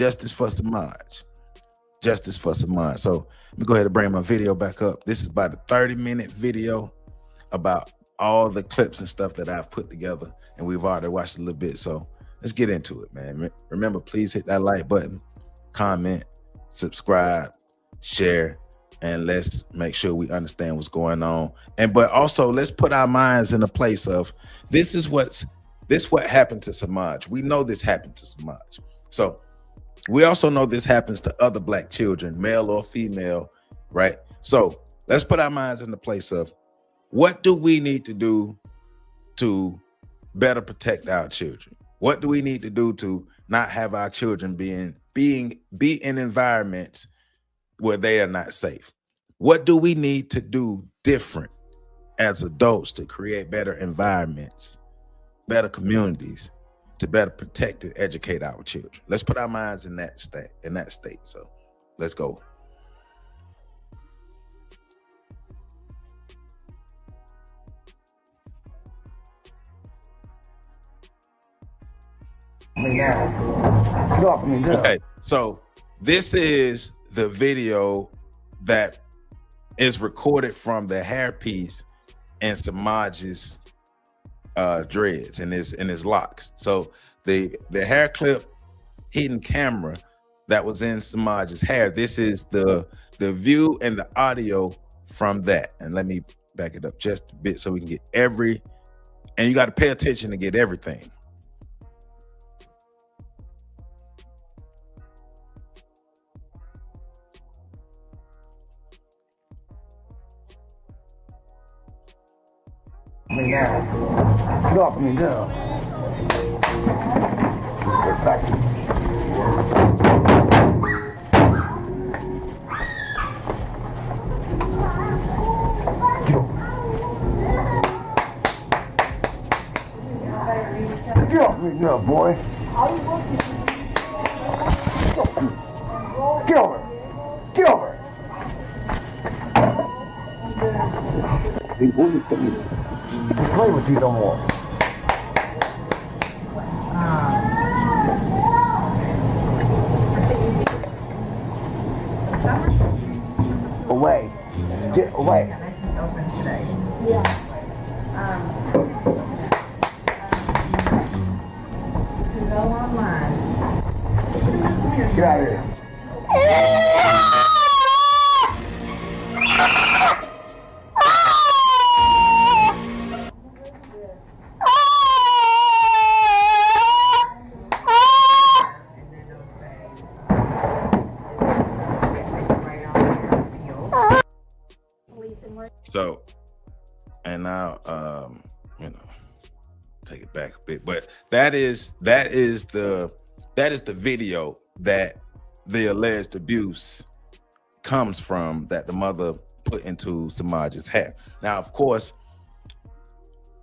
Justice for Samaj. Justice for Samaj. So let me go ahead and bring my video back up. This is about a 30-minute video about all the clips and stuff that I've put together, and we've already watched a little bit. So let's get into it, man. Remember, please hit that like button, comment, subscribe, share, and let's make sure we understand what's going on. But also let's put our minds in a place of this what happened to Samaj. We know this happened to Samaj. So we also know this happens to other Black children, male or female, right? So let's put our minds in the place of what do we need to do to better protect our children? What do we need to do to not have our children be in environments where they are not safe? What do we need to do different as adults to create better environments, better communities, to better protect and educate our children? Let's put our minds in that state. So let's go. Okay, so this is the video that is recorded from the hairpiece and Samaj's dreads and his locks. So the hair clip hidden camera that was in Samaj's hair. This is the view and the audio from that. And let me back it up just a bit so we can get and you got to pay attention to get everything. Get off me now. Get back. Get off me now, boy. Get over. Get over. Hey, boy, play with you no more. Away. Get away. Open today. Yeah. Go online. Get out of here. So, and now, take it back a bit, but that is the video that the alleged abuse comes from, that the mother put into Samaj's hair. Now, of course,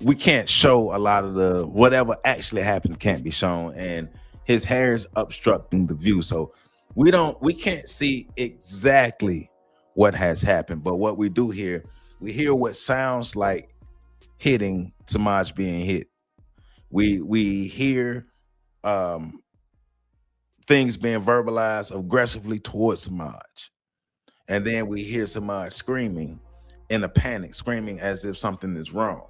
we can't show a lot of the whatever actually happened can't be shown, and his hair is obstructing the view, so we can't see exactly what has happened. But what we do hear, we hear what sounds like hitting Samaj being hit. We hear things being verbalized aggressively towards Samaj, and then we hear Samaj screaming in a panic, screaming as if something is wrong.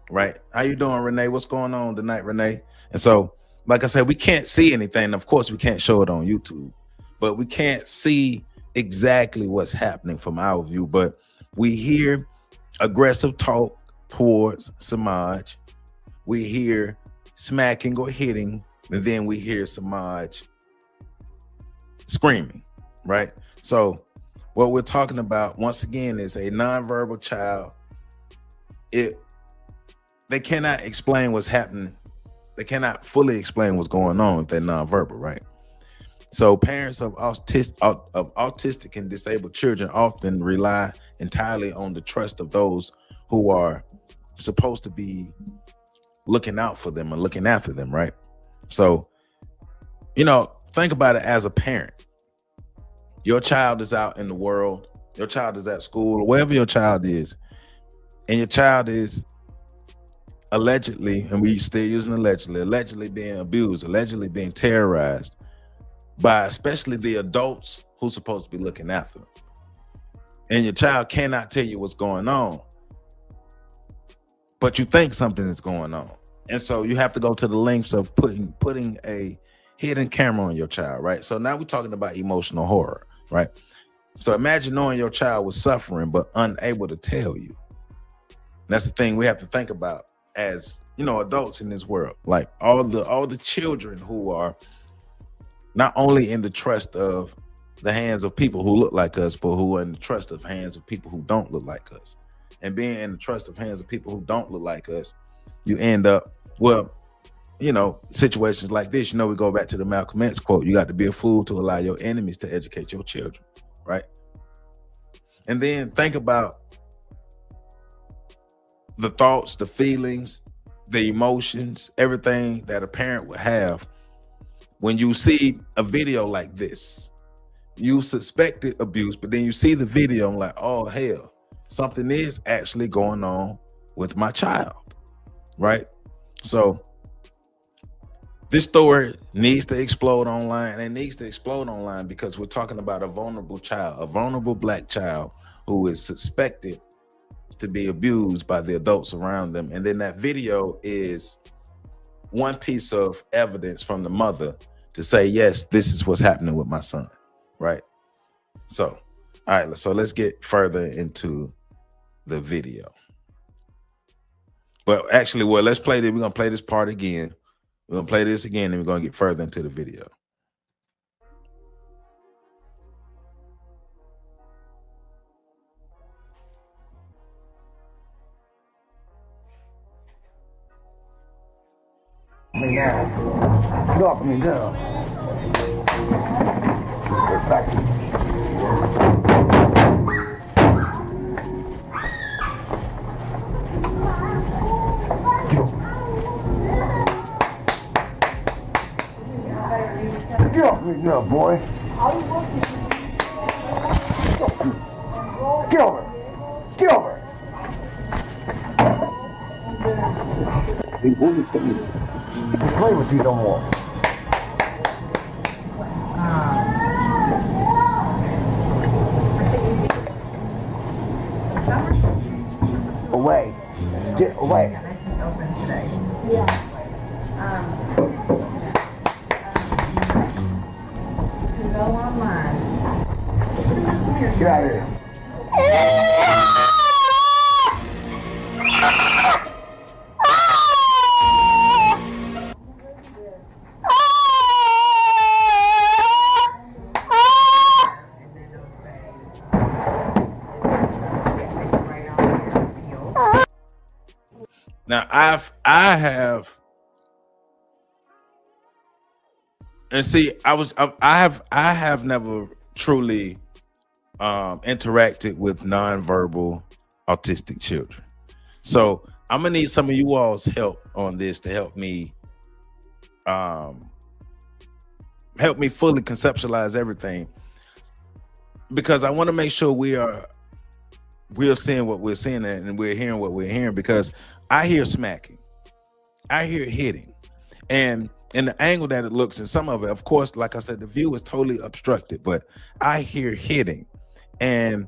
Right? How you doing, Renee? What's going on tonight, Renee? And so, like I said, we can't see anything. Of course, we can't show it on YouTube, but we can't see exactly what's happening from our view. But we hear aggressive talk towards Samaj. We hear smacking or hitting, and then we hear Samaj screaming, right? So what we're talking about, once again, is a nonverbal child. They cannot explain what's happening. They cannot fully explain what's going on if they're nonverbal, right? So parents of autistic and disabled children often rely entirely on the trust of those who are supposed to be looking out for them and looking after them, right? So, think about it as a parent. Your child is out in the world, your child is at school, or wherever your child is, and your child is allegedly, and we still using allegedly being abused, allegedly being terrorized, by especially the adults who's supposed to be looking after them. And your child cannot tell you what's going on, but you think something is going on. And so you have to go to the lengths of putting a hidden camera on your child, right? So now we're talking about emotional horror, right? So imagine knowing your child was suffering but unable to tell you. That's the thing we have to think about as, you know, adults in this world. Like all the children who are not only in the trust of the hands of people who look like us, but who are in the trust of hands of people who don't look like us. And being in the trust of hands of people who don't look like us, you end up, well, you know, situations like this. You know, we go back to the Malcolm X quote, you got to be a fool to allow your enemies to educate your children, right? And then think about the thoughts, the feelings, the emotions, everything that a parent would have when you see a video like this. You suspected abuse, but then you see the video and like, oh hell, something is actually going on with my child, right? So this story needs to explode online, and it needs to explode online because we're talking about a vulnerable child, a vulnerable Black child who is suspected to be abused by the adults around them. And then that video is one piece of evidence from the mother to say, yes, this is what's happening with my son, right? So, all right, so let's get further into the video. But actually, well, let's play this. We're going to play this part again. We're going to play this again, and we're going to get further into the video. Me now. Get off me now. Get back to me. Get off me now, boy. Get over. Get over. They won't let me play with you no more. Away. Get away. Open today. Yeah. You can go online. Get out of here. Now I have, and see, I have never truly interacted with nonverbal autistic children. So I'm gonna need some of you all's help on this to help me fully conceptualize everything, because I want to make sure we're seeing what we're seeing and we're hearing what we're hearing, because I hear smacking, I hear hitting, and in the angle that it looks, and some of it, of course, like I said, the view is totally obstructed, but I hear hitting. And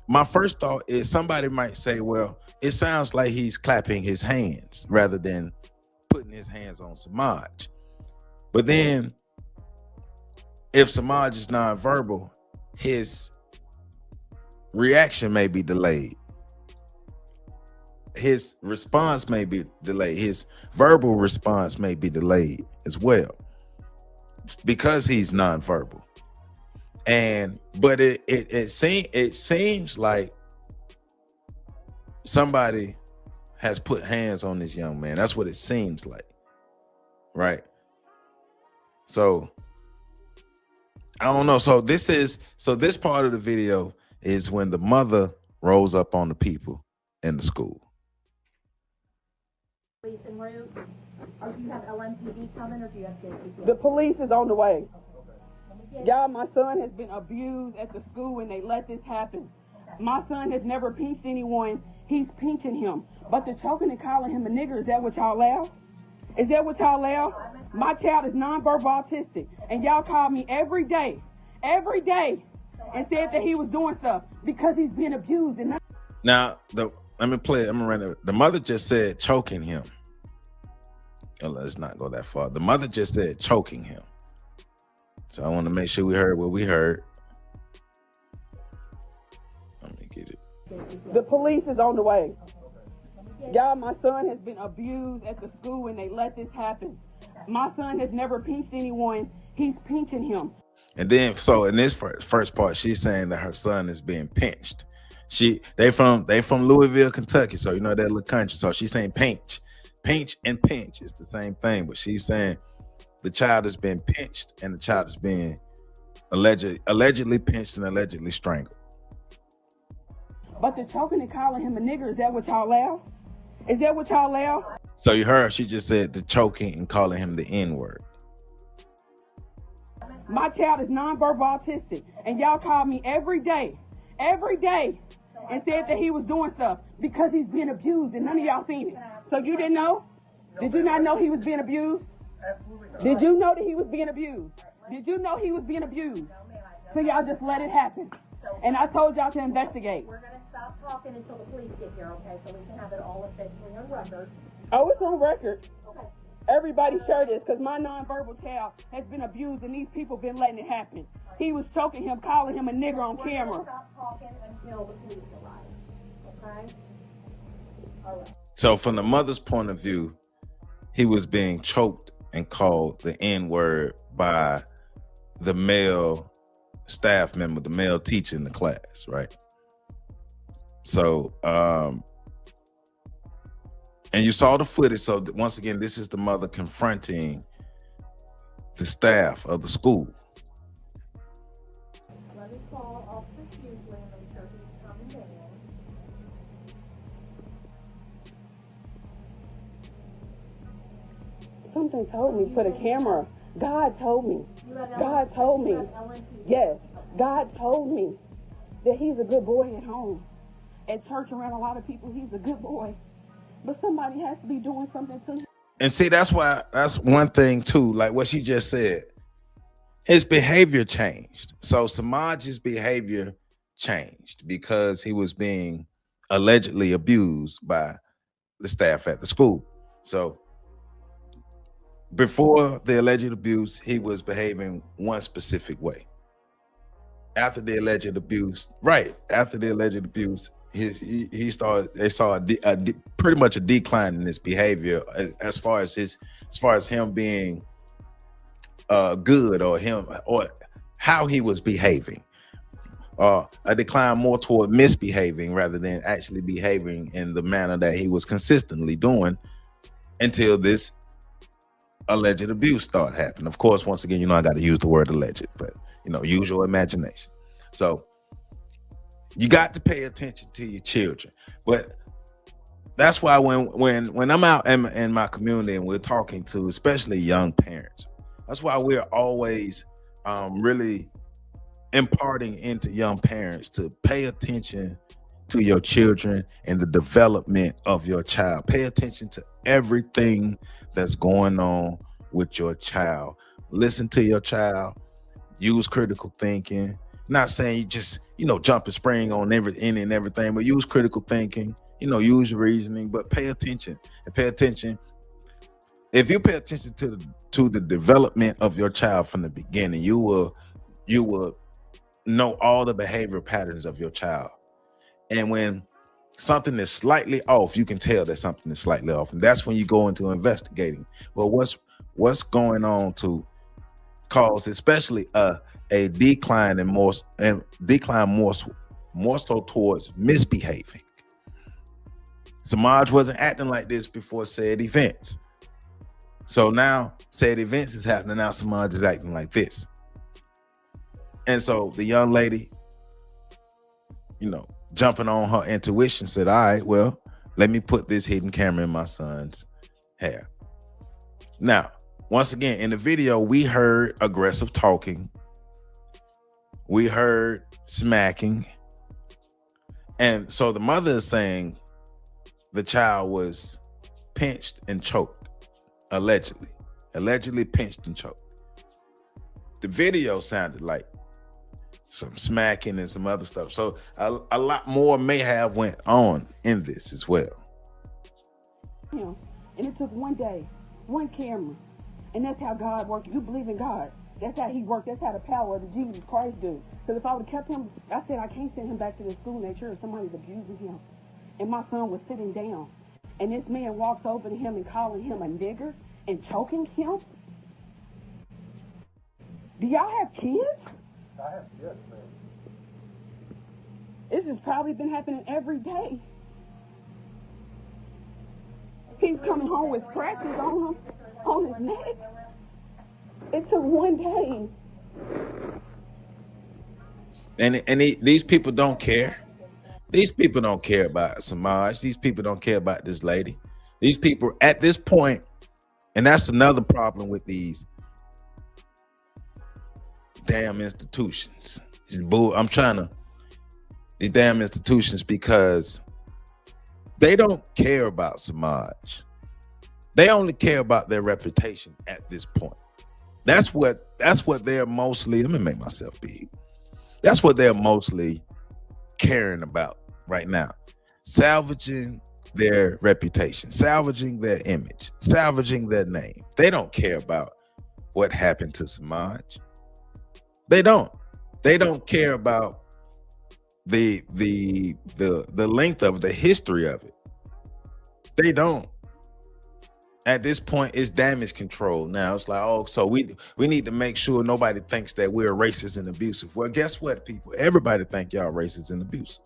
my first thought is somebody might say, well, it sounds like he's clapping his hands rather than putting his hands on Samaj. But then if Samaj is nonverbal, his reaction may be delayed. His response may be delayed. His verbal response may be delayed as well, because he's nonverbal. But it seems like somebody has put hands on this young man. That's what it seems like, right? So I don't know. So this part of the video is when the mother rolls up on the people in the school. En route, or do you have LMPD coming, or do you have JCP? The police is on the way. Y'all, my son has been abused at the school and they let this happen. My son has never pinched anyone. He's pinching him. But they're choking and calling him a nigger. Is that what y'all laugh? Is that what y'all laugh? My child is nonverbal autistic, and y'all call me every day, and said that he was doing stuff because he's being abused. And now, let me play it. I'm gonna run it. The mother just said choking him. Oh, let's not go that far. The mother just said choking him. So I want to make sure we heard what we heard. Let me get it. the police is on the way. Y'all, my son has been abused at the school and they let this happen. My son has never pinched anyone. He's pinching him. And then, so in this first part, she's saying that her son is being pinched. They from Louisville, Kentucky. So you know that little country. So she's saying pinch and pinch is the same thing. But she's saying the child has been pinched and the child is being allegedly pinched and allegedly strangled. But the choking and calling him a nigger, is that what y'all allow? Is that what y'all allow? So you heard she just said the choking and calling him the N-word. My child is nonverbal autistic, and y'all call me every day, and said that he was doing stuff because he's being abused, and none of y'all seen it. So you didn't know? Did you not know he was being abused? Did you know that he was being abused? Did you know he was being abused? So y'all just let it happen. And I told y'all to investigate. We're gonna stop talking until the police get here, okay? So we can have it all officially on record. Oh, it's on record. Okay. Everybody sure this, because my nonverbal child has been abused and these people been letting it happen. He was choking him, calling him a nigger on We're camera. gonna stop talking until the police arrive, okay? All right. So from the mother's point of view, he was being choked and called the N-word by the male staff member, the male teacher in the class, right? So, and you saw the footage. So once again, this is the mother confronting the staff of the school. Let me call OTSOG and make sure he's coming in. Something told me, put a camera. God told me. God told me. Yes, God told me that he's a good boy at home. At church around a lot of people, he's a good boy. But somebody has to be doing something to him. And see, that's one thing too, like what she just said. His behavior changed. So Samaj's behavior changed because he was being allegedly abused by the staff at the school. So before the alleged abuse, he was behaving one specific way. After the alleged abuse, they saw pretty much a decline in his behavior as far as him being good or how he was behaving. A decline more toward misbehaving rather than actually behaving in the manner that he was consistently doing until this alleged abuse started happening. Of course, once again, I got to use the word alleged, but use your imagination. So you got to pay attention to your children. But that's why when I'm out in my community and we're talking to especially young parents, that's why we're always really imparting into young parents to pay attention to your children and the development of your child. Pay attention to everything that's going on with your child. Listen to your child. Use critical thinking. Not saying you just jump and spring on any and everything, but use critical thinking. Use reasoning, but pay attention. If you pay attention to the development of your child from the beginning, you will know all the behavior patterns of your child. And when something is slightly off, you can tell that something is slightly off, and that's when you go into investigating. Well, what's going on to cause, especially a decline and more so towards misbehaving. Samaj wasn't acting like this before said events. So now said events is happening. Now Samaj is acting like this. And so the young lady, jumping on her intuition, said, all right, well, let me put this hidden camera in my son's hair. Now, once again, in the video, we heard aggressive talking. We heard smacking. And so the mother is saying the child was pinched and choked, allegedly. allegedly pinched and choked. The video sounded like some smacking and some other stuff. So a lot more may have went on in this as well. And it took one day, one camera, and that's how God worked. You believe in God. That's how he worked. That's how the power of the Jesus Christ do. Because if I would have kept him, I said I can't send him back to the school next year if somebody's abusing him. And my son was sitting down. And this man walks over to him and calling him a nigger and choking him. Do y'all have kids? I have, yes, man. This has probably been happening every day. He's coming home with scratches on him, on his neck. It took one day. And these people don't care. These people don't care about Samaj. These people don't care about this lady. These people at this point, and that's another problem with these damn institutions. These damn institutions, because they don't care about Samaj. They only care about their reputation at this point. That's what they're mostly, let me make myself big. That's what they're mostly caring about right now. Salvaging their reputation, salvaging their image, salvaging their name. They don't care about what happened to Samaj. They don't care about the length of the history of it. They don't. At this point, it's damage control. Now it's like, oh, so we need to make sure nobody thinks that we're racist and abusive. Well, guess what, people? Everybody think y'all racist and abusive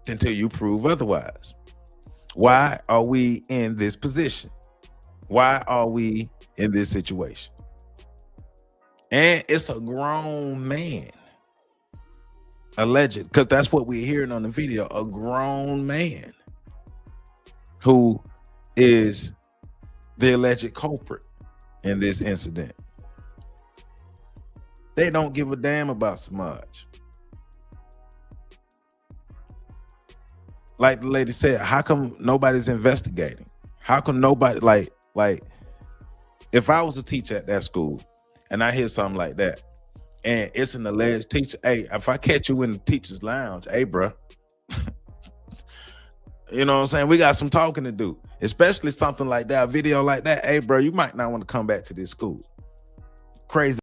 until you prove otherwise. Why are we in this position? Why are we in this situation? And it's a grown man, alleged, because that's what we're hearing on the video, a grown man who is the alleged culprit in this incident. They don't give a damn about Samaj. Like the lady said, how come nobody's investigating? How come nobody, like if I was a teacher at that school and I hear something like that and it's an alleged teacher, hey, if I catch you in the teacher's lounge, hey, bro, you know what I'm saying? We got some talking to do, especially something like that, a video like that. Hey, bro, you might not want to come back to this school. Crazy.